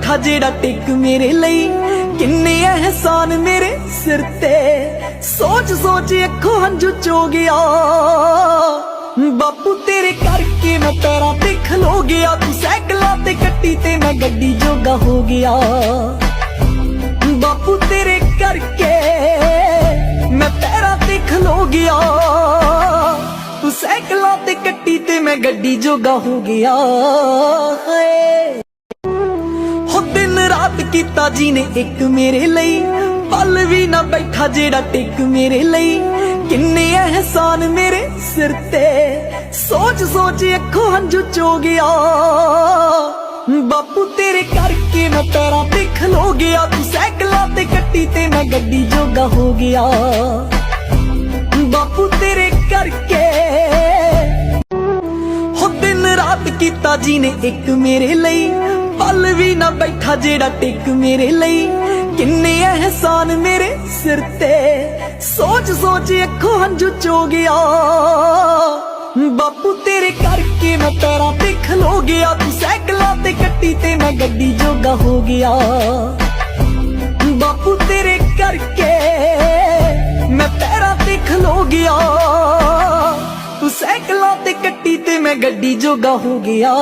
बैठा जेड़ा टिक मेरे ਲਈ किन्ने एहसान मेरे सिर ते सोच सोच अखों हंझू चो गया बापू तेरे करके मैं पैरां ते खलो गया तू साइकलां ते कट्टी ते मैं गड्डी जोगा हो गया बापू तेरे करके मैं पैरां ते खलो गया तू साइकलां ते कट्टी ते मैं गड्डी जोगा हो गया हो दिन रात कीता जी ने एक मेरे ਲਈ पल भी ना बैठा जेड़ा टिक मेरे ਲਈ किन्ने एहसान मेरे सिर ते सोच सोच अखों हंझू चो गया बापू तेरे करके मैं पैरां ते खलो गया तू साइकलां ते कट्टी ते मैं गड्डी जोगा हो गया बापू तेरे करके हो दिन रात कीता जी ने एक मेरे ਲਈ पल भी ना बैठा जेड़ा टिक मेरे ਲਈ किन्ने एहसान मेरे सिर ते सोच सोच अखों हंझू चो गया बापू तेरे करके मैं पैरां ते खलो गया तू साइकलां ते कट्टी ते मैं गड्डी जोगा हो गया बापू तेरे करके मैं पैरां ते खलो गया तू साइकलां ते कट्टी ते मैं गड्डी जोगा हो गया